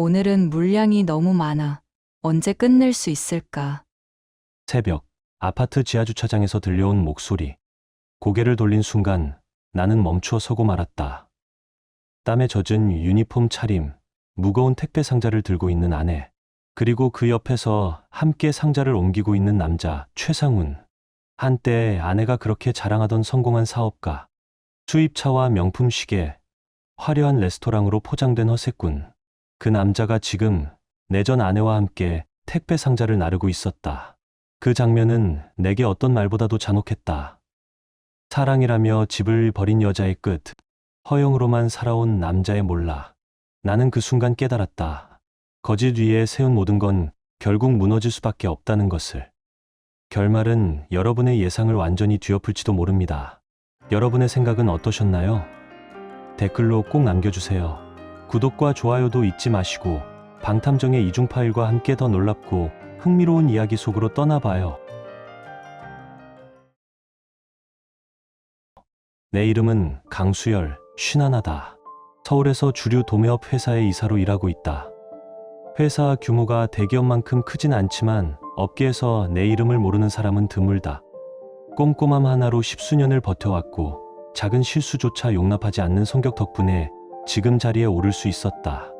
오늘은 물량이 너무 많아. 언제 끝낼 수 있을까? 새벽, 아파트 지하주차장에서 들려온 목소리. 고개를 돌린 순간 나는 멈추어 서고 말았다. 땀에 젖은 유니폼 차림, 무거운 택배 상자를 들고 있는 아내, 그리고 그 옆에서 함께 상자를 옮기고 있는 남자, 최상훈. 한때 아내가 그렇게 자랑하던 성공한 사업가, 수입차와 명품 시계, 화려한 레스토랑으로 포장된 허세꾼. 그 남자가 지금 내 전 아내와 함께 택배 상자를 나르고 있었다. 그 장면은 내게 어떤 말보다도 잔혹했다. 사랑이라며 집을 버린 여자의 끝, 허영으로만 살아온 남자의 몰라. 나는 그 순간 깨달았다. 거짓 위에 세운 모든 건 결국 무너질 수밖에 없다는 것을. 결말은 여러분의 예상을 완전히 뒤엎을지도 모릅니다. 여러분의 생각은 어떠셨나요? 댓글로 꼭 남겨주세요. 구독과 좋아요도 잊지 마시고 방탐정의 이중 파일과 함께 더 놀랍고 흥미로운 이야기 속으로 떠나봐요. 내 이름은 강수열, 51다. 서울에서 주류 도매업 회사의 이사로 일하고 있다. 회사 규모가 대기업만큼 크진 않지만 업계에서 내 이름을 모르는 사람은 드물다. 꼼꼼함 하나로 십수년을 버텨왔고 작은 실수조차 용납하지 않는 성격 덕분에 지금 자리에 오를 수 있었다.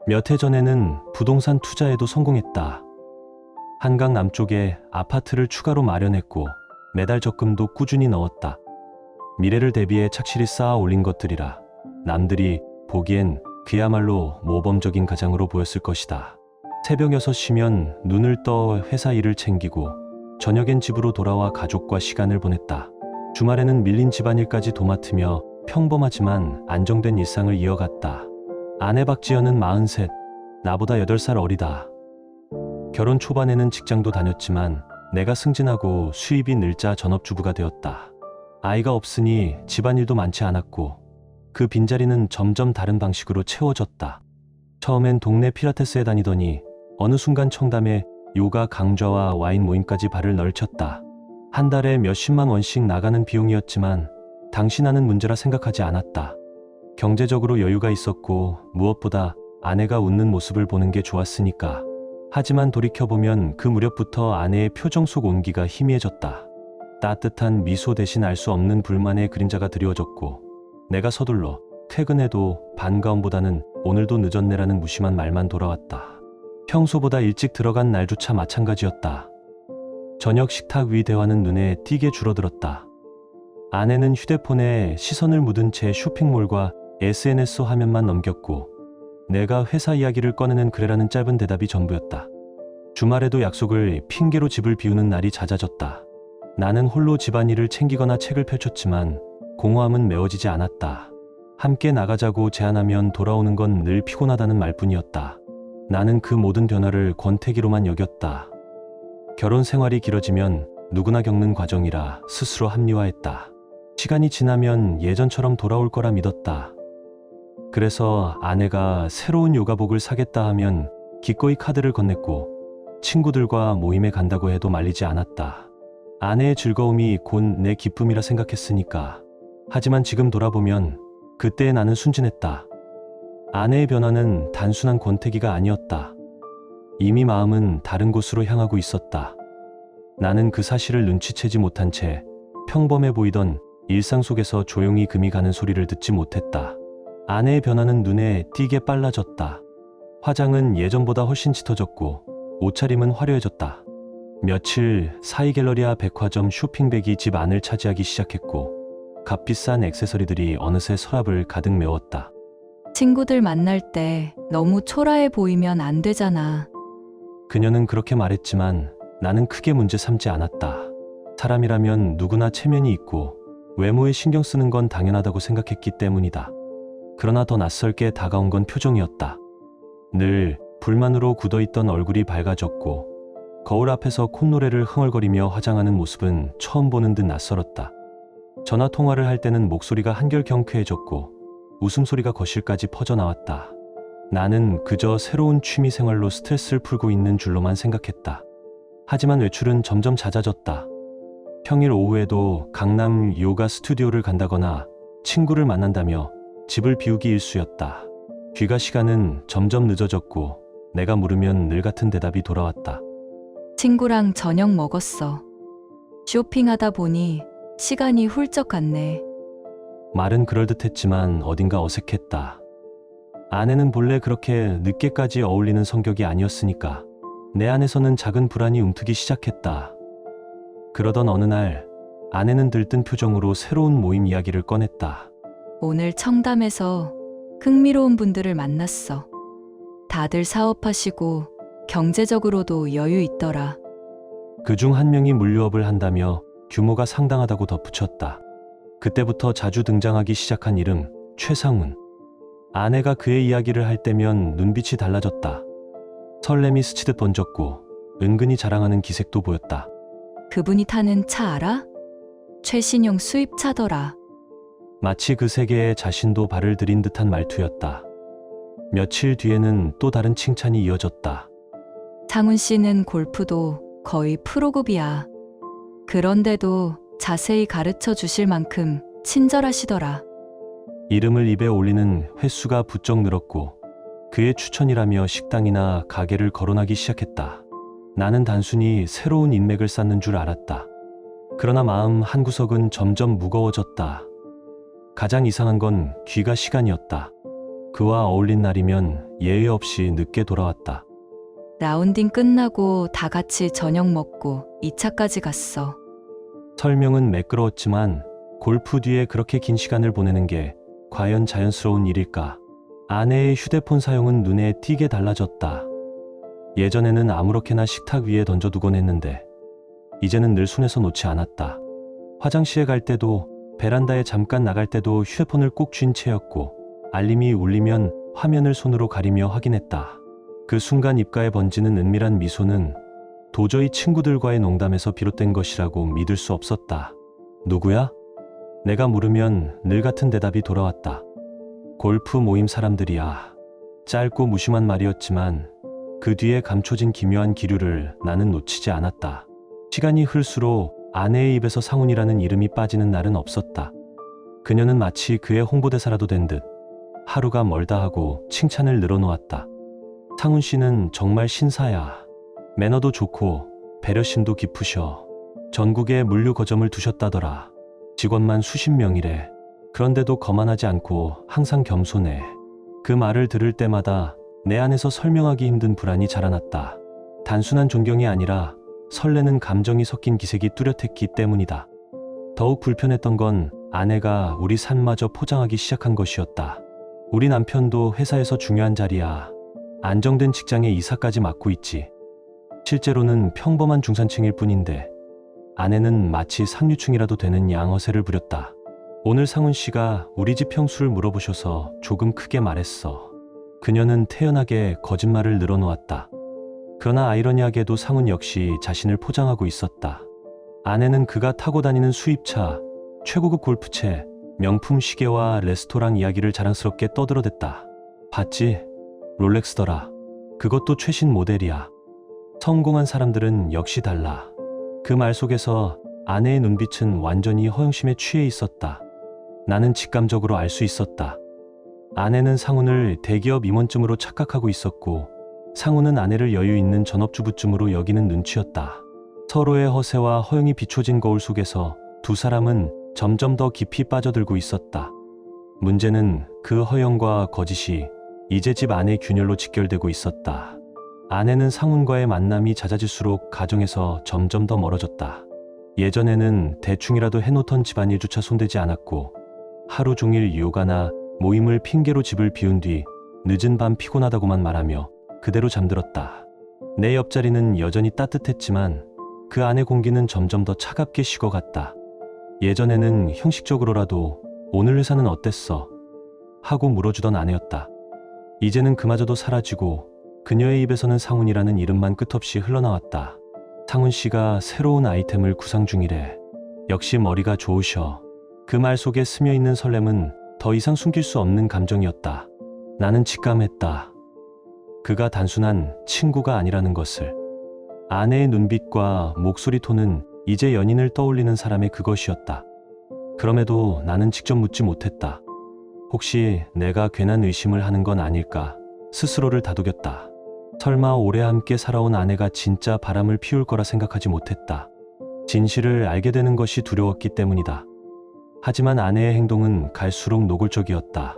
몇 해 전에는 부동산 투자에도 성공했다. 한강 남쪽에 아파트를 추가로 마련했고 매달 적금도 꾸준히 넣었다. 미래를 대비해 착실히 쌓아 올린 것들이라 남들이 보기엔 그야말로 모범적인 가장으로 보였을 것이다. 새벽 6시면 눈을 떠 회사 일을 챙기고 저녁엔 집으로 돌아와 가족과 시간을 보냈다. 주말에는 밀린 집안일까지 도맡으며 평범하지만 안정된 일상을 이어갔다. 아내 박지연은 43, 나보다 8살 어리다. 결혼 초반에는 직장도 다녔지만 내가 승진하고 수입이 늘자 전업주부가 되었다. 아이가 없으니 집안일도 많지 않았고 그 빈자리는 점점 다른 방식으로 채워졌다. 처음엔 동네 필라테스에 다니더니 어느 순간 청담에 요가 강좌와 와인 모임까지 발을 널쳤다. 한 달에 몇십만 원씩 나가는 비용이었지만 당시 나는 문제라 생각하지 않았다. 경제적으로 여유가 있었고 무엇보다 아내가 웃는 모습을 보는 게 좋았으니까. 하지만 돌이켜보면 그 무렵부터 아내의 표정 속 온기가 희미해졌다. 따뜻한 미소 대신 알 수 없는 불만의 그림자가 드리워졌고 내가 서둘러 퇴근해도 반가움보다는 오늘도 늦었네라는 무심한 말만 돌아왔다. 평소보다 일찍 들어간 날조차 마찬가지였다. 저녁 식탁 위 대화는 눈에 띄게 줄어들었다. 아내는 휴대폰에 시선을 묻은 채 쇼핑몰과 SNS 화면만 넘겼고 내가 회사 이야기를 꺼내는 그래라는 짧은 대답이 전부였다. 주말에도 약속을 핑계로 집을 비우는 날이 잦아졌다. 나는 홀로 집안일을 챙기거나 책을 펼쳤지만 공허함은 메워지지 않았다. 함께 나가자고 제안하면 돌아오는 건 늘 피곤하다는 말뿐이었다. 나는 그 모든 변화를 권태기로만 여겼다. 결혼 생활이 길어지면 누구나 겪는 과정이라 스스로 합리화했다. 시간이 지나면 예전처럼 돌아올 거라 믿었다. 그래서 아내가 새로운 요가복을 사겠다 하면 기꺼이 카드를 건넸고 친구들과 모임에 간다고 해도 말리지 않았다. 아내의 즐거움이 곧 내 기쁨이라 생각했으니까. 하지만 지금 돌아보면 그때의 나는 순진했다. 아내의 변화는 단순한 권태기가 아니었다. 이미 마음은 다른 곳으로 향하고 있었다. 나는 그 사실을 눈치채지 못한 채 평범해 보이던 일상 속에서 조용히 금이 가는 소리를 듣지 못했다. 아내의 변화는 눈에 띄게 빨라졌다. 화장은 예전보다 훨씬 짙어졌고 옷차림은 화려해졌다. 며칠 사이 갤러리아 백화점 쇼핑백이 집 안을 차지하기 시작했고 값비싼 액세서리들이 어느새 서랍을 가득 메웠다. 친구들 만날 때 너무 초라해 보이면 안 되잖아. 그녀는 그렇게 말했지만 나는 크게 문제 삼지 않았다. 사람이라면 누구나 체면이 있고 외모에 신경 쓰는 건 당연하다고 생각했기 때문이다. 그러나 더 낯설게 다가온 건 표정이었다. 늘 불만으로 굳어있던 얼굴이 밝아졌고 거울 앞에서 콧노래를 흥얼거리며 화장하는 모습은 처음 보는 듯 낯설었다. 전화 통화를 할 때는 목소리가 한결 경쾌해졌고 웃음소리가 거실까지 퍼져나왔다. 나는 그저 새로운 취미 생활로 스트레스를 풀고 있는 줄로만 생각했다. 하지만 외출은 점점 잦아졌다. 평일 오후에도 강남 요가 스튜디오를 간다거나 친구를 만난다며 집을 비우기 일쑤였다. 귀가 시간은 점점 늦어졌고 내가 물으면 늘 같은 대답이 돌아왔다. 친구랑 저녁 먹었어. 쇼핑하다 보니 시간이 훌쩍 갔네. 말은 그럴듯했지만 어딘가 어색했다. 아내는 본래 그렇게 늦게까지 어울리는 성격이 아니었으니까 내 안에서는 작은 불안이 움트기 시작했다. 그러던 어느 날 아내는 들뜬 표정으로 새로운 모임 이야기를 꺼냈다. 오늘 청담에서 흥미로운 분들을 만났어. 다들 사업하시고 경제적으로도 여유 있더라. 그중 한 명이 물류업을 한다며 규모가 상당하다고 덧붙였다. 그때부터 자주 등장하기 시작한 이름 최상훈. 아내가 그의 이야기를 할 때면 눈빛이 달라졌다. 설렘이 스치듯 번졌고 은근히 자랑하는 기색도 보였다. 그분이 타는 차 알아? 최신형 수입차더라. 마치 그 세계에 자신도 발을 들인 듯한 말투였다. 며칠 뒤에는 또 다른 칭찬이 이어졌다. 상훈 씨는 골프도 거의 프로급이야. 그런데도 자세히 가르쳐 주실 만큼 친절하시더라. 이름을 입에 올리는 횟수가 부쩍 늘었고 그의 추천이라며 식당이나 가게를 거론하기 시작했다. 나는 단순히 새로운 인맥을 쌓는 줄 알았다. 그러나 마음 한구석은 점점 무거워졌다. 가장 이상한 건 귀가 시간이었다. 그와 어울린 날이면 예외 없이 늦게 돌아왔다. 라운딩 끝나고 다 같이 저녁 먹고 2차까지 갔어. 설명은 매끄러웠지만 골프 뒤에 그렇게 긴 시간을 보내는 게 과연 자연스러운 일일까? 아내의 휴대폰 사용은 눈에 띄게 달라졌다. 예전에는 아무렇게나 식탁 위에 던져두곤 했는데 이제는 늘 손에서 놓지 않았다. 화장실에 갈 때도 베란다에 잠깐 나갈 때도 휴대폰을 꼭 쥔 채였고 알림이 울리면 화면을 손으로 가리며 확인했다. 그 순간 입가에 번지는 은밀한 미소는 도저히 친구들과의 농담에서 비롯된 것이라고 믿을 수 없었다. 누구야? 내가 물으면 늘 같은 대답이 돌아왔다. 골프 모임 사람들이야. 짧고 무심한 말이었지만 그 뒤에 감춰진 기묘한 기류를 나는 놓치지 않았다. 시간이 흘수록 아내의 입에서 상훈이라는 이름이 빠지는 날은 없었다. 그녀는 마치 그의 홍보대사라도 된 듯 하루가 멀다 하고 칭찬을 늘어놓았다. 상훈 씨는 정말 신사야. 매너도 좋고 배려심도 깊으셔. 전국에 물류 거점을 두셨다더라. 직원만 수십 명이래. 그런데도 거만하지 않고 항상 겸손해. 그 말을 들을 때마다 내 안에서 설명하기 힘든 불안이 자라났다. 단순한 존경이 아니라 설레는 감정이 섞인 기색이 뚜렷했기 때문이다. 더욱 불편했던 건 아내가 우리 삶마저 포장하기 시작한 것이었다. 우리 남편도 회사에서 중요한 자리야. 안정된 직장에 이사까지 맡고 있지. 실제로는 평범한 중산층일 뿐인데 아내는 마치 상류층이라도 되는 양어세를 부렸다. 오늘 상훈 씨가 우리 집 평수를 물어보셔서 조금 크게 말했어. 그녀는 태연하게 거짓말을 늘어놓았다. 그러나 아이러니하게도 상훈 역시 자신을 포장하고 있었다. 아내는 그가 타고 다니는 수입차, 최고급 골프채, 명품 시계와 레스토랑 이야기를 자랑스럽게 떠들어댔다. 봤지? 롤렉스더라. 그것도 최신 모델이야. 성공한 사람들은 역시 달라. 그 말 속에서 아내의 눈빛은 완전히 허영심에 취해 있었다. 나는 직감적으로 알 수 있었다. 아내는 상훈을 대기업 임원쯤으로 착각하고 있었고 상훈은 아내를 여유 있는 전업주부쯤으로 여기는 눈치였다. 서로의 허세와 허영이 비춰진 거울 속에서 두 사람은 점점 더 깊이 빠져들고 있었다. 문제는 그 허영과 거짓이 이제 집 안의 균열로 직결되고 있었다. 아내는 상훈과의 만남이 잦아질수록 가정에서 점점 더 멀어졌다. 예전에는 대충이라도 해놓던 집안일조차 손대지 않았고 하루 종일 요가나 모임을 핑계로 집을 비운 뒤 늦은 밤 피곤하다고만 말하며 그대로 잠들었다. 내 옆자리는 여전히 따뜻했지만 그 안의 공기는 점점 더 차갑게 식어갔다. 예전에는 형식적으로라도 오늘 회사는 어땠어? 하고 물어주던 아내였다. 이제는 그마저도 사라지고 그녀의 입에서는 상훈이라는 이름만 끝없이 흘러나왔다. 상훈 씨가 새로운 아이템을 구상 중이래. 역시 머리가 좋으셔. 그 말 속에 스며있는 설렘은 더 이상 숨길 수 없는 감정이었다. 나는 직감했다. 그가 단순한 친구가 아니라는 것을. 아내의 눈빛과 목소리 톤은 이제 연인을 떠올리는 사람의 그것이었다. 그럼에도 나는 직접 묻지 못했다. 혹시 내가 괜한 의심을 하는 건 아닐까 스스로를 다독였다. 설마 오래 함께 살아온 아내가 진짜 바람을 피울 거라 생각하지 못했다. 진실을 알게 되는 것이 두려웠기 때문이다. 하지만 아내의 행동은 갈수록 노골적이었다.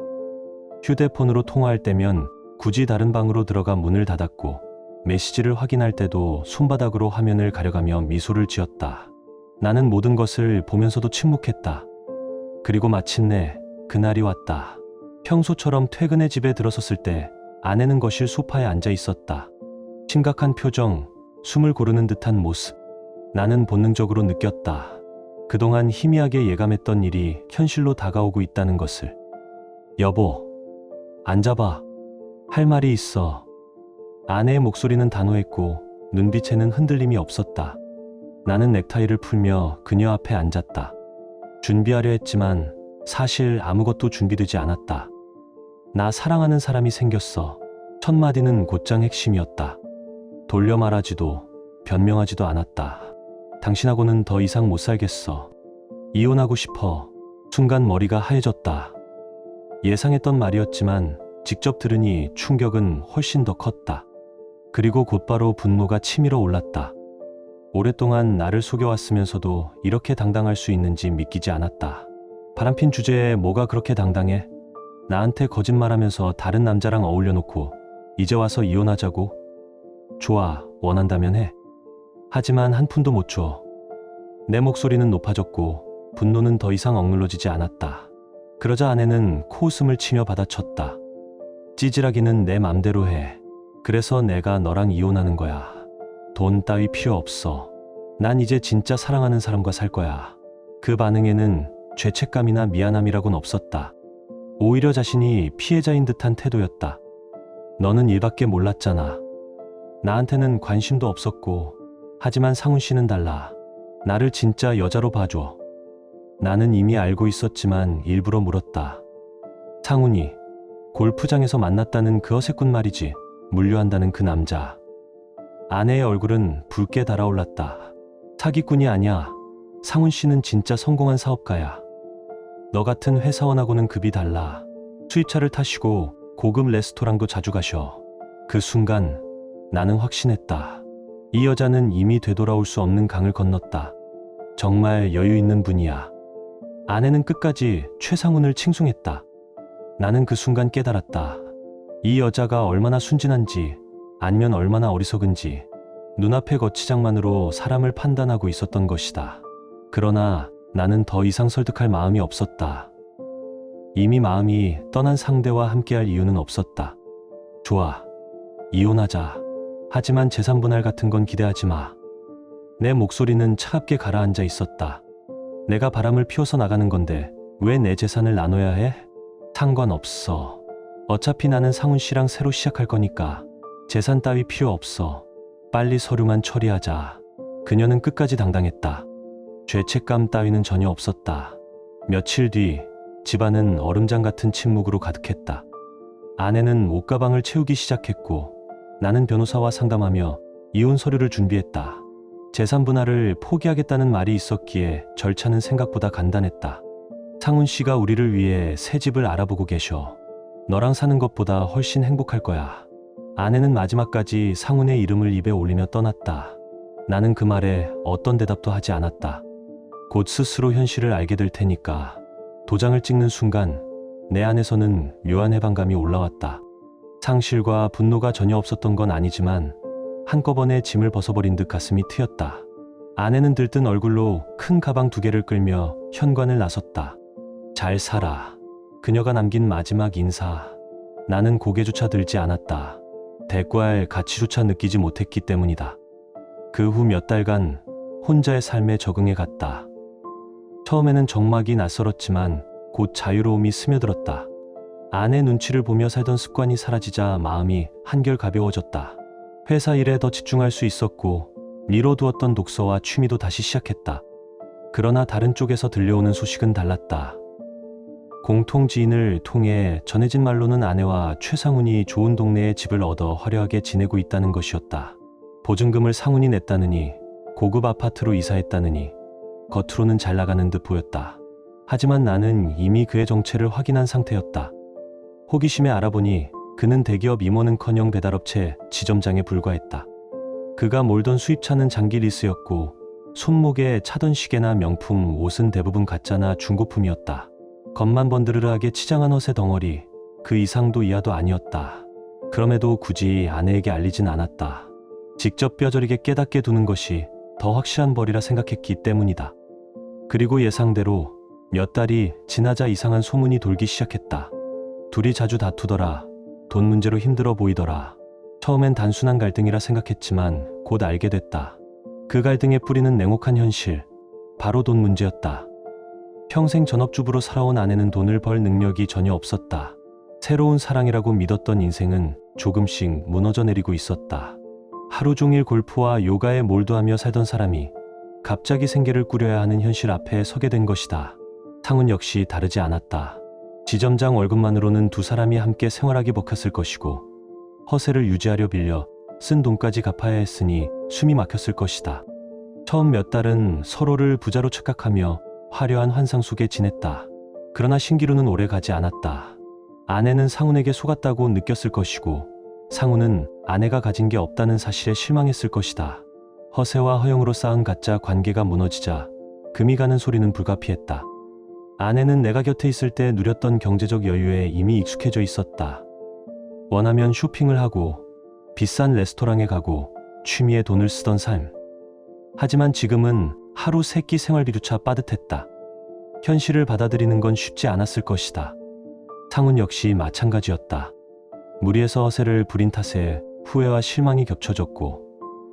휴대폰으로 통화할 때면 굳이 다른 방으로 들어가 문을 닫았고, 메시지를 확인할 때도 손바닥으로 화면을 가려가며 미소를 지었다. 나는 모든 것을 보면서도 침묵했다. 그리고 마침내 그날이 왔다. 평소처럼 퇴근해 집에 들어섰을 때 아내는 거실 소파에 앉아 있었다. 심각한 표정, 숨을 고르는 듯한 모습. 나는 본능적으로 느꼈다. 그동안 희미하게 예감했던 일이 현실로 다가오고 있다는 것을. 여보, 앉아봐. 할 말이 있어. 아내의 목소리는 단호했고 눈빛에는 흔들림이 없었다. 나는 넥타이를 풀며 그녀 앞에 앉았다. 준비하려 했지만 사실 아무것도 준비되지 않았다. 나 사랑하는 사람이 생겼어. 첫 마디는 곧장 핵심이었다. 돌려 말하지도 변명하지도 않았다. 당신하고는 더 이상 못 살겠어. 이혼하고 싶어. 순간 머리가 하얘졌다. 예상했던 말이었지만 직접 들으니 충격은 훨씬 더 컸다. 그리고 곧바로 분노가 치밀어 올랐다. 오랫동안 나를 속여왔으면서도 이렇게 당당할 수 있는지 믿기지 않았다. 바람핀 주제에 뭐가 그렇게 당당해? 나한테 거짓말하면서 다른 남자랑 어울려놓고 이제 와서 이혼하자고? 좋아, 원한다면 해. 하지만 한 푼도 못 줘. 내 목소리는 높아졌고 분노는 더 이상 억눌러지지 않았다. 그러자 아내는 코웃음을 치며 받아쳤다. 찌질하기는 내 맘대로 해. 그래서 내가 너랑 이혼하는 거야. 돈 따위 필요 없어. 난 이제 진짜 사랑하는 사람과 살 거야. 그 반응에는 죄책감이나 미안함이라곤 없었다. 오히려 자신이 피해자인 듯한 태도였다. 너는 일밖에 몰랐잖아. 나한테는 관심도 없었고, 하지만 상훈 씨는 달라. 나를 진짜 여자로 봐줘. 나는 이미 알고 있었지만 일부러 물었다. 상훈이 골프장에서 만났다는 그 어색군 말이지. 물류한다는 그 남자. 아내의 얼굴은 붉게 달아올랐다. 사기꾼이 아니야. 상훈 씨는 진짜 성공한 사업가야. 너 같은 회사원하고는 급이 달라. 수입차를 타시고 고급 레스토랑도 자주 가셔. 그 순간 나는 확신했다. 이 여자는 이미 되돌아올 수 없는 강을 건넜다. 정말 여유 있는 분이야. 아내는 끝까지 최상훈을 칭송했다. 나는 그 순간 깨달았다. 이 여자가 얼마나 순진한지, 아니면 얼마나 어리석은지 눈앞의 거치장만으로 사람을 판단하고 있었던 것이다. 그러나 나는 더 이상 설득할 마음이 없었다. 이미 마음이 떠난 상대와 함께할 이유는 없었다. 좋아, 이혼하자. 하지만 재산분할 같은 건 기대하지 마. 내 목소리는 차갑게 가라앉아 있었다. 내가 바람을 피워서 나가는 건데 왜 내 재산을 나눠야 해? 상관없어. 어차피 나는 상훈 씨랑 새로 시작할 거니까 재산 따위 필요 없어. 빨리 서류만 처리하자. 그녀는 끝까지 당당했다. 죄책감 따위는 전혀 없었다. 며칠 뒤 집안은 얼음장 같은 침묵으로 가득했다. 아내는 옷가방을 채우기 시작했고 나는 변호사와 상담하며 이혼 서류를 준비했다. 재산 분할을 포기하겠다는 말이 있었기에 절차는 생각보다 간단했다. 상훈 씨가 우리를 위해 새 집을 알아보고 계셔. 너랑 사는 것보다 훨씬 행복할 거야. 아내는 마지막까지 상훈의 이름을 입에 올리며 떠났다. 나는 그 말에 어떤 대답도 하지 않았다. 곧 스스로 현실을 알게 될 테니까. 도장을 찍는 순간 내 안에서는 묘한 해방감이 올라왔다. 상실과 분노가 전혀 없었던 건 아니지만 한꺼번에 짐을 벗어버린 듯 가슴이 트였다. 아내는 들뜬 얼굴로 큰 가방 2개를 끌며 현관을 나섰다. 잘 살아. 그녀가 남긴 마지막 인사. 나는 고개조차 들지 않았다. 대꾸할 가치조차 느끼지 못했기 때문이다. 그 후 몇 달간 혼자의 삶에 적응해 갔다. 처음에는 적막이 낯설었지만 곧 자유로움이 스며들었다. 아내 눈치를 보며 살던 습관이 사라지자 마음이 한결 가벼워졌다. 회사 일에 더 집중할 수 있었고 미뤄두었던 독서와 취미도 다시 시작했다. 그러나 다른 쪽에서 들려오는 소식은 달랐다. 공통 지인을 통해 전해진 말로는 아내와 최상훈이 좋은 동네에 집을 얻어 화려하게 지내고 있다는 것이었다. 보증금을 상훈이 냈다느니, 고급 아파트로 이사했다느니, 겉으로는 잘 나가는 듯 보였다. 하지만 나는 이미 그의 정체를 확인한 상태였다. 호기심에 알아보니 그는 대기업 임원은커녕 배달업체 지점장에 불과했다. 그가 몰던 수입차는 장기 리스였고 손목에 차던 시계나 명품 옷은 대부분 가짜나 중고품이었다. 겉만 번드르르하게 치장한 허세 덩어리, 그 이상도 이하도 아니었다. 그럼에도 굳이 아내에게 알리진 않았다. 직접 뼈저리게 깨닫게 두는 것이 더 확실한 벌이라 생각했기 때문이다. 그리고 예상대로 몇 달이 지나자 이상한 소문이 돌기 시작했다. 둘이 자주 다투더라. 돈 문제로 힘들어 보이더라. 처음엔 단순한 갈등이라 생각했지만 곧 알게 됐다. 그 갈등의 뿌리는 냉혹한 현실, 바로 돈 문제였다. 평생 전업주부로 살아온 아내는 돈을 벌 능력이 전혀 없었다. 새로운 사랑이라고 믿었던 인생은 조금씩 무너져 내리고 있었다. 하루 종일 골프와 요가에 몰두하며 살던 사람이 갑자기 생계를 꾸려야 하는 현실 앞에 서게 된 것이다. 상훈 역시 다르지 않았다. 지점장 월급만으로는 두 사람이 함께 생활하기 벅했을 것이고 허세를 유지하려 빌려 쓴 돈까지 갚아야 했으니 숨이 막혔을 것이다. 처음 몇 달은 서로를 부자로 착각하며 화려한 환상 속에 지냈다. 그러나 신기루는 오래 가지 않았다. 아내는 상훈에게 속았다고 느꼈을 것이고 상훈은 아내가 가진 게 없다는 사실에 실망했을 것이다. 허세와 허영으로 쌓은 가짜 관계가 무너지자 금이 가는 소리는 불가피했다. 아내는 내가 곁에 있을 때 누렸던 경제적 여유에 이미 익숙해져 있었다. 원하면 쇼핑을 하고 비싼 레스토랑에 가고 취미에 돈을 쓰던 삶. 하지만 지금은 하루 세 끼 생활비조차 빠듯했다. 현실을 받아들이는 건 쉽지 않았을 것이다. 상훈 역시 마찬가지였다. 무리해서 허세를 부린 탓에 후회와 실망이 겹쳐졌고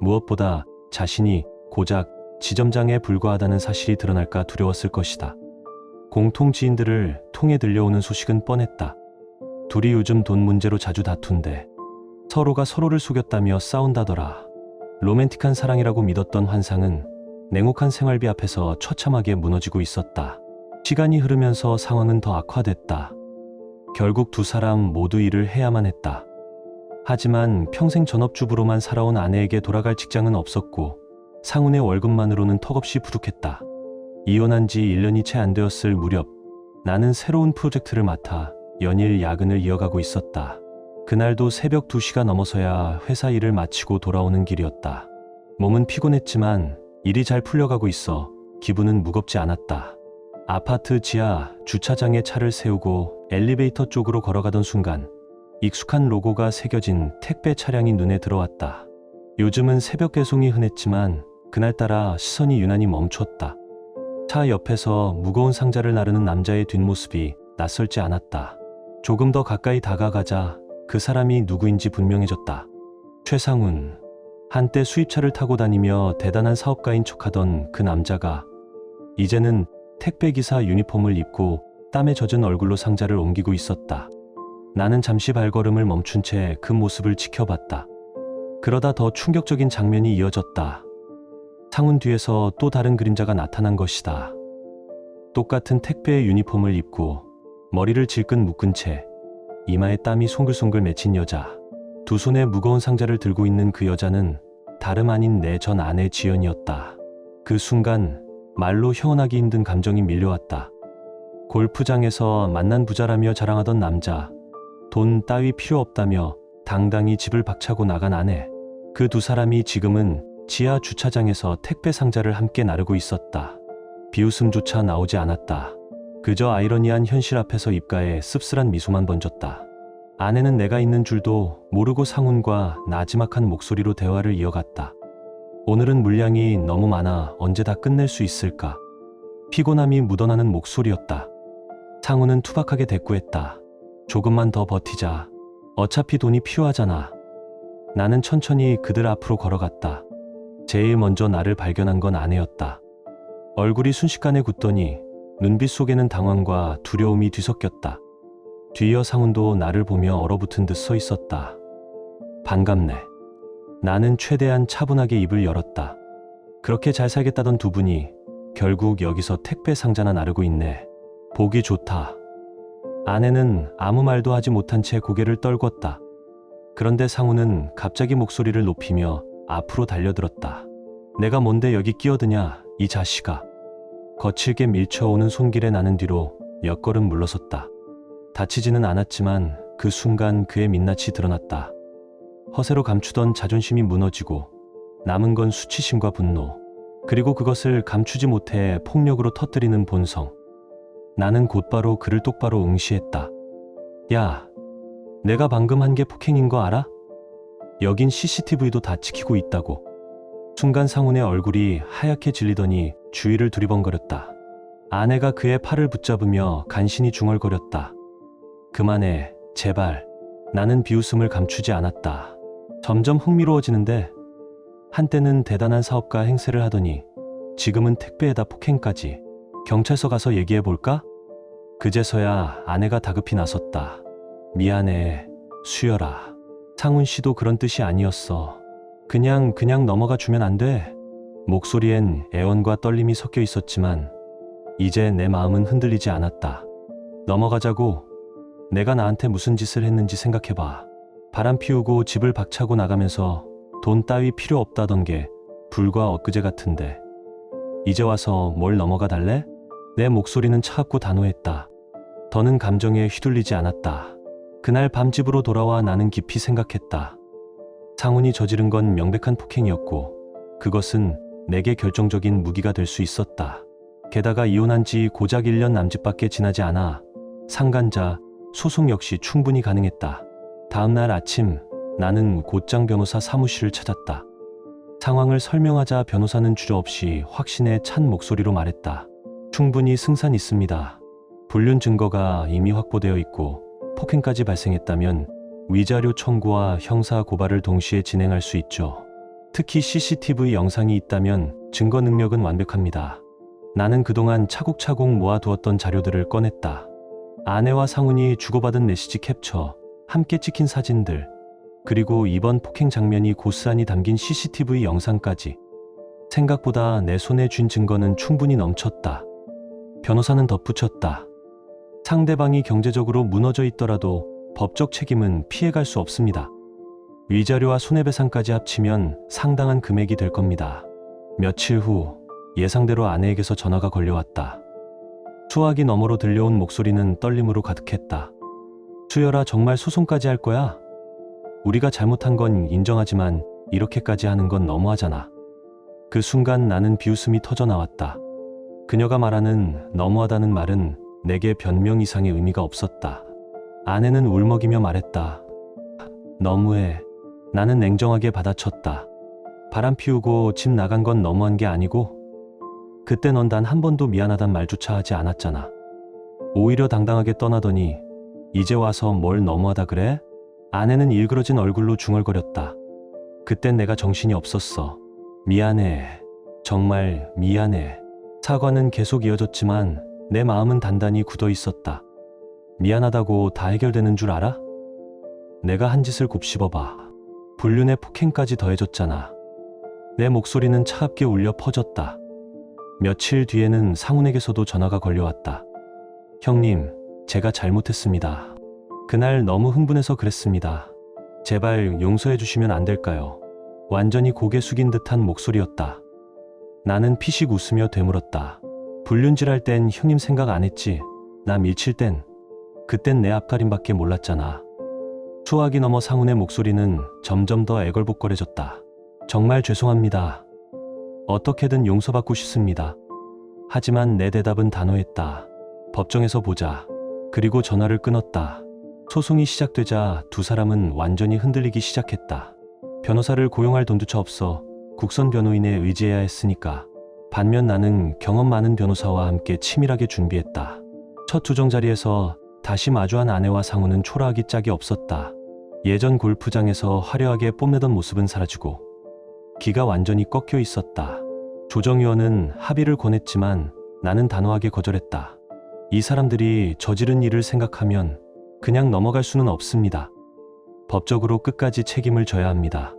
무엇보다 자신이 고작 지점장에 불과하다는 사실이 드러날까 두려웠을 것이다. 공통 지인들을 통해 들려오는 소식은 뻔했다. 둘이 요즘 돈 문제로 자주 다툰대. 서로가 서로를 속였다며 싸운다더라. 로맨틱한 사랑이라고 믿었던 환상은 냉혹한 생활비 앞에서 처참하게 무너지고 있었다. 시간이 흐르면서 상황은 더 악화됐다. 결국 두 사람 모두 일을 해야만 했다. 하지만 평생 전업주부로만 살아온 아내에게 돌아갈 직장은 없었고 상훈의 월급만으로는 턱없이 부족했다. 이혼한 지 1년이 채 안 되었을 무렵 나는 새로운 프로젝트를 맡아 연일 야근을 이어가고 있었다. 그날도 새벽 2시가 넘어서야 회사 일을 마치고 돌아오는 길이었다. 몸은 피곤했지만 일이 잘 풀려가고 있어 기분은 무겁지 않았다. 아파트 지하 주차장에 차를 세우고 엘리베이터 쪽으로 걸어가던 순간 익숙한 로고가 새겨진 택배 차량이 눈에 들어왔다. 요즘은 새벽 배송이 흔했지만 그날따라 시선이 유난히 멈췄다. 차 옆에서 무거운 상자를 나르는 남자의 뒷모습이 낯설지 않았다. 조금 더 가까이 다가가자 그 사람이 누구인지 분명해졌다. 최상훈. 한때 수입차를 타고 다니며 대단한 사업가인 척하던 그 남자가 이제는 택배기사 유니폼을 입고 땀에 젖은 얼굴로 상자를 옮기고 있었다. 나는 잠시 발걸음을 멈춘 채 그 모습을 지켜봤다. 그러다 더 충격적인 장면이 이어졌다. 상훈 뒤에서 또 다른 그림자가 나타난 것이다. 똑같은 택배의 유니폼을 입고 머리를 질끈 묶은 채 이마에 땀이 송글송글 맺힌 여자. 두 손에 무거운 상자를 들고 있는 그 여자는 다름 아닌 내 전 아내 지연이었다. 그 순간 말로 형언하기 힘든 감정이 밀려왔다. 골프장에서 만난 부자라며 자랑하던 남자, 돈 따위 필요 없다며 당당히 집을 박차고 나간 아내. 그 두 사람이 지금은 지하 주차장에서 택배 상자를 함께 나르고 있었다. 비웃음조차 나오지 않았다. 그저 아이러니한 현실 앞에서 입가에 씁쓸한 미소만 번졌다. 아내는 내가 있는 줄도 모르고 상훈과 나지막한 목소리로 대화를 이어갔다. 오늘은 물량이 너무 많아 언제 다 끝낼 수 있을까? 피곤함이 묻어나는 목소리였다. 상훈은 투박하게 대꾸했다. 조금만 더 버티자. 어차피 돈이 필요하잖아. 나는 천천히 그들 앞으로 걸어갔다. 제일 먼저 나를 발견한 건 아내였다. 얼굴이 순식간에 굳더니 눈빛 속에는 당황과 두려움이 뒤섞였다. 뒤이어 상훈도 나를 보며 얼어붙은 듯 서 있었다. 반갑네. 나는 최대한 차분하게 입을 열었다. 그렇게 잘 살겠다던 두 분이 결국 여기서 택배 상자나 나르고 있네. 보기 좋다. 아내는 아무 말도 하지 못한 채 고개를 떨궜다. 그런데 상훈은 갑자기 목소리를 높이며 앞으로 달려들었다. 내가 뭔데 여기 끼어드냐, 이 자식아. 거칠게 밀쳐오는 손길에 나는 뒤로 몇 걸음 물러섰다. 다치지는 않았지만 그 순간 그의 민낯이 드러났다. 허세로 감추던 자존심이 무너지고 남은 건 수치심과 분노, 그리고 그것을 감추지 못해 폭력으로 터뜨리는 본성. 나는 곧바로 그를 똑바로 응시했다. 야, 내가 방금 한 게 폭행인 거 알아? 여긴 CCTV도 다 지키고 있다고. 순간 상훈의 얼굴이 하얗게 질리더니 주위를 두리번거렸다. 아내가 그의 팔을 붙잡으며 간신히 중얼거렸다. 그만해, 제발. 나는 비웃음을 감추지 않았다. 점점 흥미로워지는데 한때는 대단한 사업가 행세를 하더니 지금은 택배에다 폭행까지. 경찰서 가서 얘기해볼까? 그제서야 아내가 다급히 나섰다. 미안해, 수열아. 상훈 씨도 그런 뜻이 아니었어. 그냥 넘어가 주면 안 돼? 목소리엔 애원과 떨림이 섞여 있었지만 이제 내 마음은 흔들리지 않았다. 넘어가자고. 내가 나한테 무슨 짓을 했는지 생각해봐. 바람 피우고 집을 박차고 나가면서 돈 따위 필요 없다던 게 불과 엊그제 같은데 이제 와서 뭘 넘어가 달래? 내 목소리는 차갑고 단호했다. 더는 감정에 휘둘리지 않았다. 그날 밤 집으로 돌아와 나는 깊이 생각했다. 상훈이 저지른 건 명백한 폭행이었고 그것은 내게 결정적인 무기가 될 수 있었다. 게다가 이혼한 지 고작 1년 남짓밖에 지나지 않아 상간자, 소송 역시 충분히 가능했다. 다음 날 아침 나는 곧장 변호사 사무실을 찾았다. 상황을 설명하자 변호사는 주저없이 확신에 찬 목소리로 말했다. 충분히 승산 있습니다. 불륜 증거가 이미 확보되어 있고 폭행까지 발생했다면 위자료 청구와 형사 고발을 동시에 진행할 수 있죠. 특히 CCTV 영상이 있다면 증거 능력은 완벽합니다. 나는 그동안 차곡차곡 모아두었던 자료들을 꺼냈다. 아내와 상훈이 주고받은 메시지 캡처, 함께 찍힌 사진들, 그리고 이번 폭행 장면이 고스란히 담긴 CCTV 영상까지. 생각보다 내 손에 쥔 증거는 충분히 넘쳤다. 변호사는 덧붙였다. 상대방이 경제적으로 무너져 있더라도 법적 책임은 피해갈 수 없습니다. 위자료와 손해배상까지 합치면 상당한 금액이 될 겁니다. 며칠 후 예상대로 아내에게서 전화가 걸려왔다. 수화기 너머로 들려온 목소리는 떨림으로 가득했다. 수열아, 정말 소송까지 할 거야? 우리가 잘못한 건 인정하지만 이렇게까지 하는 건 너무하잖아. 그 순간 나는 비웃음이 터져 나왔다. 그녀가 말하는 너무하다는 말은 내게 변명 이상의 의미가 없었다. 아내는 울먹이며 말했다. 너무해. 나는 냉정하게 받아쳤다. 바람 피우고 집 나간 건 너무한 게 아니고 그때 넌 단 한 번도 미안하단 말조차 하지 않았잖아. 오히려 당당하게 떠나더니 이제 와서 뭘 너무하다 그래? 아내는 일그러진 얼굴로 중얼거렸다. 그땐 내가 정신이 없었어. 미안해. 정말 미안해. 사과는 계속 이어졌지만 내 마음은 단단히 굳어 있었다. 미안하다고 다 해결되는 줄 알아? 내가 한 짓을 곱씹어봐. 불륜에 폭행까지 더해졌잖아. 내 목소리는 차갑게 울려 퍼졌다. 며칠 뒤에는 상훈에게서도 전화가 걸려왔다. 형님, 제가 잘못했습니다. 그날 너무 흥분해서 그랬습니다. 제발 용서해 주시면 안 될까요? 완전히 고개 숙인 듯한 목소리였다. 나는 피식 웃으며 되물었다. 불륜질할 땐 형님 생각 안 했지? 나 밀칠 땐 그땐 내 앞가림밖에 몰랐잖아. 수화기 넘어 상훈의 목소리는 점점 더 애걸복걸해졌다. 정말 죄송합니다. 어떻게든 용서받고 싶습니다. 하지만 내 대답은 단호했다. 법정에서 보자. 그리고 전화를 끊었다. 소송이 시작되자 두 사람은 완전히 흔들리기 시작했다. 변호사를 고용할 돈조차 없어 국선 변호인에 의지해야 했으니까. 반면 나는 경험 많은 변호사와 함께 치밀하게 준비했다. 첫 조정 자리에서 다시 마주한 아내와 상훈은 초라하기 짝이 없었다. 예전 골프장에서 화려하게 뽐내던 모습은 사라지고 기가 완전히 꺾여 있었다. 조정위원은 합의를 권했지만 나는 단호하게 거절했다. 이 사람들이 저지른 일을 생각하면 그냥 넘어갈 수는 없습니다. 법적으로 끝까지 책임을 져야 합니다.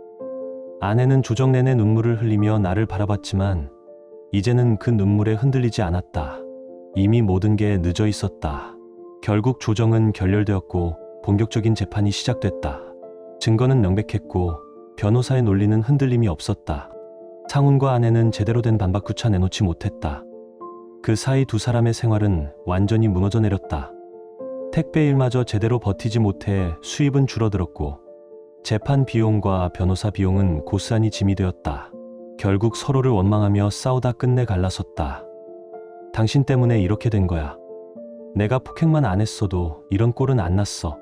아내는 조정 내내 눈물을 흘리며 나를 바라봤지만 이제는 그 눈물에 흔들리지 않았다. 이미 모든 게 늦어 있었다. 결국 조정은 결렬되었고 본격적인 재판이 시작됐다. 증거는 명백했고 변호사의 논리는 흔들림이 없었다. 상훈과 아내는 제대로 된 반박조차 내놓지 못했다. 그 사이 두 사람의 생활은 완전히 무너져 내렸다. 택배 일마저 제대로 버티지 못해 수입은 줄어들었고 재판 비용과 변호사 비용은 고스란히 짐이 되었다. 결국 서로를 원망하며 싸우다 끝내 갈라섰다. 당신 때문에 이렇게 된 거야. 내가 폭행만 안 했어도 이런 꼴은 안 났어.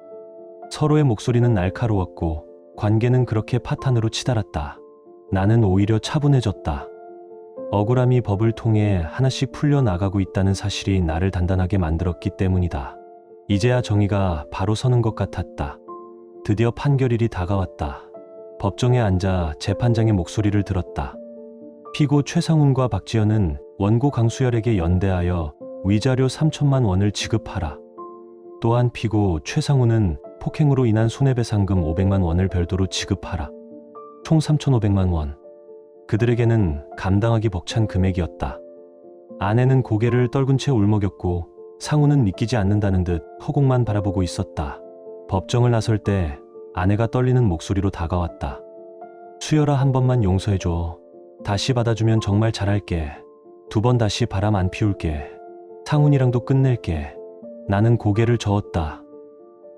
서로의 목소리는 날카로웠고 관계는 그렇게 파탄으로 치달았다. 나는 오히려 차분해졌다. 억울함이 법을 통해 하나씩 풀려나가고 있다는 사실이 나를 단단하게 만들었기 때문이다. 이제야 정의가 바로 서는 것 같았다. 드디어 판결일이 다가왔다. 법정에 앉아 재판장의 목소리를 들었다. 피고 최상훈과 박지연은 원고 강수열에게 연대하여 위자료 3천만 원을 지급하라. 또한 피고 최상훈은 폭행으로 인한 손해배상금 500만 원을 별도로 지급하라. 총 3,500만 원. 그들에게는 감당하기 벅찬 금액이었다. 아내는 고개를 떨군 채 울먹였고 상훈은 믿기지 않는다는 듯 허공만 바라보고 있었다. 법정을 나설 때 아내가 떨리는 목소리로 다가왔다. 수열아, 한 번만 용서해줘. 다시 받아주면 정말 잘할게. 2번 다시 바람 안 피울게. 상훈이랑도 끝낼게. 나는 고개를 저었다.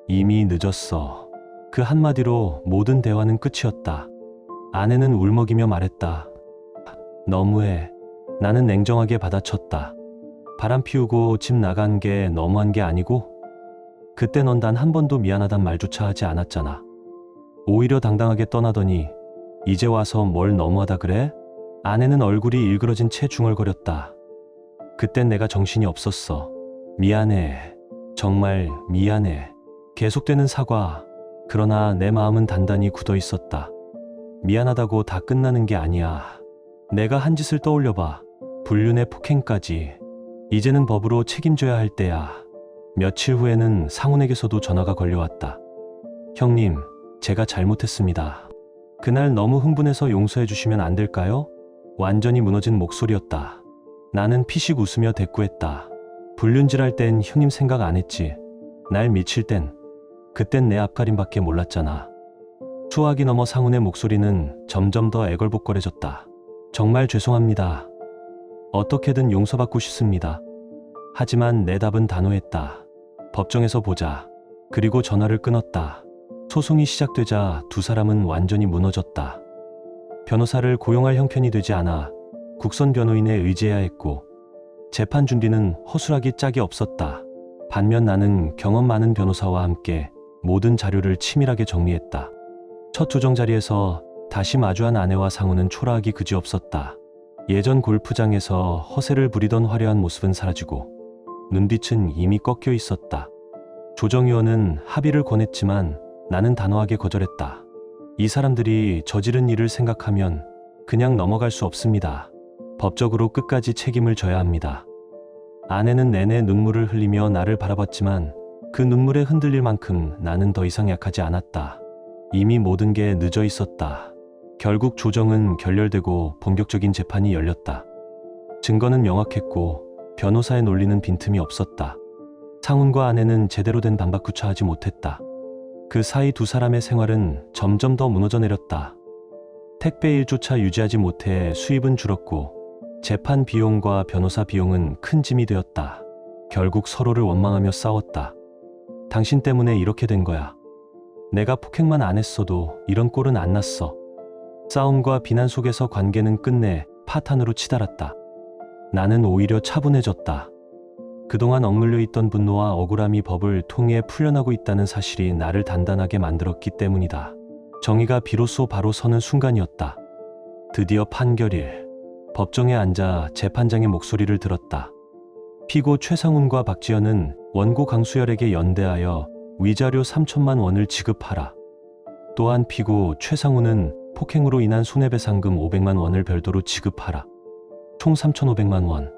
이미 늦었어. 그 한마디로 모든 대화는 끝이었다. 아내는 울먹이며 말했다. 너무해. 나는 냉정하게 받아쳤다. 바람 피우고 집 나간 게 너무한 게 아니고? 그때 넌 단 한 번도 미안하단 말조차 하지 않았잖아. 오히려 당당하게 떠나더니 이제 와서 뭘 너무하다 그래? 아내는 얼굴이 일그러진 채 중얼거렸다. 그땐 내가 정신이 없었어. 미안해. 정말 미안해. 계속되는 사과. 그러나 내 마음은 단단히 굳어 있었다. 미안하다고 다 끝나는 게 아니야. 내가 한 짓을 떠올려봐. 불륜의 폭행까지. 이제는 법으로 책임져야 할 때야. 며칠 후에는 상훈에게서도 전화가 걸려왔다. 형님, 제가 잘못했습니다. 그날 너무 흥분해서 용서해 주시면 안 될까요? 완전히 무너진 목소리였다. 나는 피식 웃으며 대꾸했다. 불륜질할 땐 형님 생각 안 했지. 날 미칠 땐. 그땐 내 앞가림밖에 몰랐잖아. 수화기 넘어 상훈의 목소리는 점점 더 애걸복걸해졌다. 정말 죄송합니다. 어떻게든 용서받고 싶습니다. 하지만 내 답은 단호했다. 법정에서 보자. 그리고 전화를 끊었다. 소송이 시작되자 두 사람은 완전히 무너졌다. 변호사를 고용할 형편이 되지 않아 국선 변호인에 의지해야 했고 재판 준비는 허술하기 짝이 없었다. 반면 나는 경험 많은 변호사와 함께 모든 자료를 치밀하게 정리했다. 첫 조정 자리에서 다시 마주한 아내와 상훈은 초라하기 그지없었다. 예전 골프장에서 허세를 부리던 화려한 모습은 사라지고 눈빛은 이미 꺾여 있었다. 조정위원은 합의를 권했지만 나는 단호하게 거절했다. 이 사람들이 저지른 일을 생각하면 그냥 넘어갈 수 없습니다. 법적으로 끝까지 책임을 져야 합니다. 아내는 내내 눈물을 흘리며 나를 바라봤지만 그 눈물에 흔들릴 만큼 나는 더 이상 약하지 않았다. 이미 모든 게 늦어 있었다. 결국 조정은 결렬되고 본격적인 재판이 열렸다. 증거는 명확했고 변호사의 논리는 빈틈이 없었다. 상훈과 아내는 제대로 된 반박조차 하지 못했다. 그 사이 두 사람의 생활은 점점 더 무너져 내렸다. 택배 일조차 유지하지 못해 수입은 줄었고 재판 비용과 변호사 비용은 큰 짐이 되었다. 결국 서로를 원망하며 싸웠다. 당신 때문에 이렇게 된 거야. 내가 폭행만 안 했어도 이런 꼴은 안 났어. 싸움과 비난 속에서 관계는 끝내 파탄으로 치달았다. 나는 오히려 차분해졌다. 그동안 억눌려 있던 분노와 억울함이 법을 통해 풀려나고 있다는 사실이 나를 단단하게 만들었기 때문이다. 정의가 비로소 바로 서는 순간이었다. 드디어 판결일. 법정에 앉아 재판장의 목소리를 들었다. 피고 최상훈과 박지연은 원고 강수열에게 연대하여 위자료 3천만 원을 지급하라. 또한 피고 최상훈은 폭행으로 인한 손해배상금 500만 원을 별도로 지급하라. 총 3,500만 원.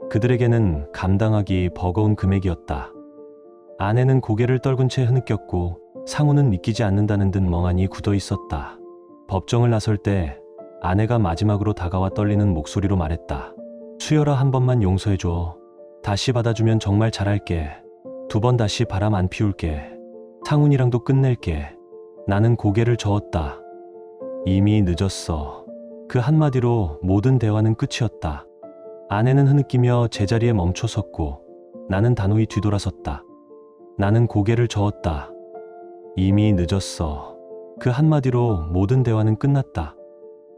그들에게는 감당하기 버거운 금액이었다. 아내는 고개를 떨군 채 흐느꼈고 상훈은 믿기지 않는다는 듯 멍하니 굳어 있었다. 법정을 나설 때 아내가 마지막으로 다가와 떨리는 목소리로 말했다. 수열아, 한 번만 용서해줘. 다시 받아주면 정말 잘할게. 2번 다시 바람 안 피울게. 상훈이랑도 끝낼게. 나는 고개를 저었다. 이미 늦었어. 그 한마디로 모든 대화는 끝이었다. 아내는 흐느끼며 제자리에 멈춰섰고 나는 단호히 뒤돌아섰다. 나는 고개를 저었다. 이미 늦었어. 그 한마디로 모든 대화는 끝났다.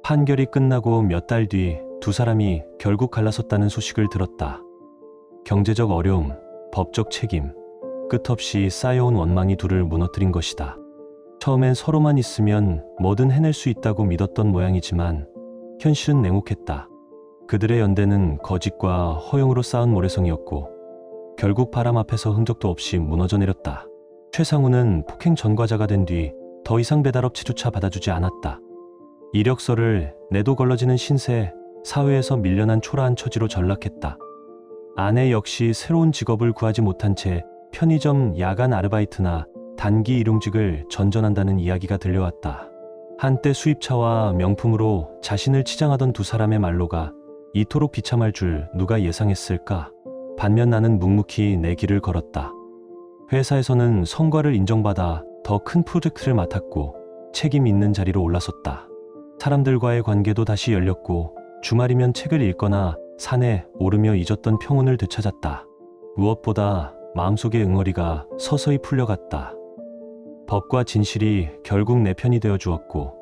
판결이 끝나고 몇 달 뒤 두 사람이 결국 갈라섰다는 소식을 들었다. 경제적 어려움, 법적 책임, 끝없이 쌓여온 원망이 둘을 무너뜨린 것이다. 처음엔 서로만 있으면 뭐든 해낼 수 있다고 믿었던 모양이지만 현실은 냉혹했다. 그들의 연대는 거짓과 허용으로 쌓은 모래성이었고 결국 바람 앞에서 흔적도 없이 무너져 내렸다. 최상우는 폭행 전과자가 된 뒤 더 이상 배달업체조차 받아주지 않았다. 이력서를 내도 걸러지는 신세, 사회에서 밀려난 초라한 처지로 전락했다. 아내 역시 새로운 직업을 구하지 못한 채 편의점 야간 아르바이트나 단기 일용직을 전전한다는 이야기가 들려왔다. 한때 수입차와 명품으로 자신을 치장하던 두 사람의 말로가 이토록 비참할 줄 누가 예상했을까? 반면 나는 묵묵히 내 길을 걸었다. 회사에서는 성과를 인정받아 더 큰 프로젝트를 맡았고 책임 있는 자리로 올라섰다. 사람들과의 관계도 다시 열렸고 주말이면 책을 읽거나 산에 오르며 잊었던 평온을 되찾았다. 무엇보다 마음속의 응어리가 서서히 풀려갔다. 법과 진실이 결국 내 편이 되어 주었고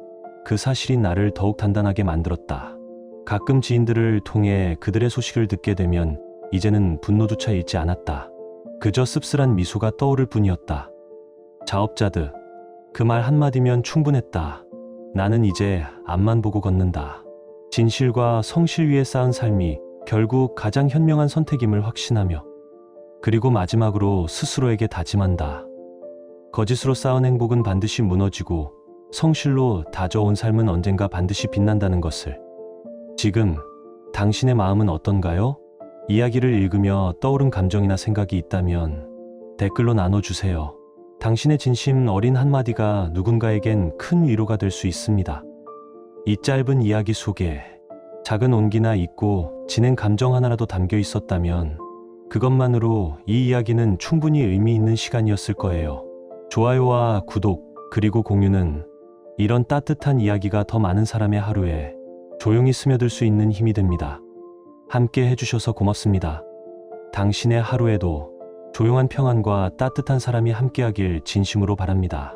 그 사실이 나를 더욱 단단하게 만들었다. 가끔 지인들을 통해 그들의 소식을 듣게 되면 이제는 분노조차 잊지 않았다. 그저 씁쓸한 미소가 떠오를 뿐이었다. 자업자득, 그 말 한마디면 충분했다. 나는 이제 앞만 보고 걷는다. 진실과 성실 위에 쌓은 삶이 결국 가장 현명한 선택임을 확신하며 그리고 마지막으로 스스로에게 다짐한다. 거짓으로 쌓은 행복은 반드시 무너지고 성실로 다져온 삶은 언젠가 반드시 빛난다는 것을. 지금 당신의 마음은 어떤가요? 이야기를 읽으며 떠오른 감정이나 생각이 있다면 댓글로 나눠주세요. 당신의 진심 어린 한마디가 누군가에겐 큰 위로가 될 수 있습니다. 이 짧은 이야기 속에 작은 온기나 잊고 지낸 감정 하나라도 담겨 있었다면 그것만으로 이 이야기는 충분히 의미 있는 시간이었을 거예요. 좋아요와 구독 그리고 공유는 이런 따뜻한 이야기가 더 많은 사람의 하루에 조용히 스며들 수 있는 힘이 됩니다. 함께 해주셔서 고맙습니다. 당신의 하루에도 조용한 평안과 따뜻한 사람이 함께하길 진심으로 바랍니다.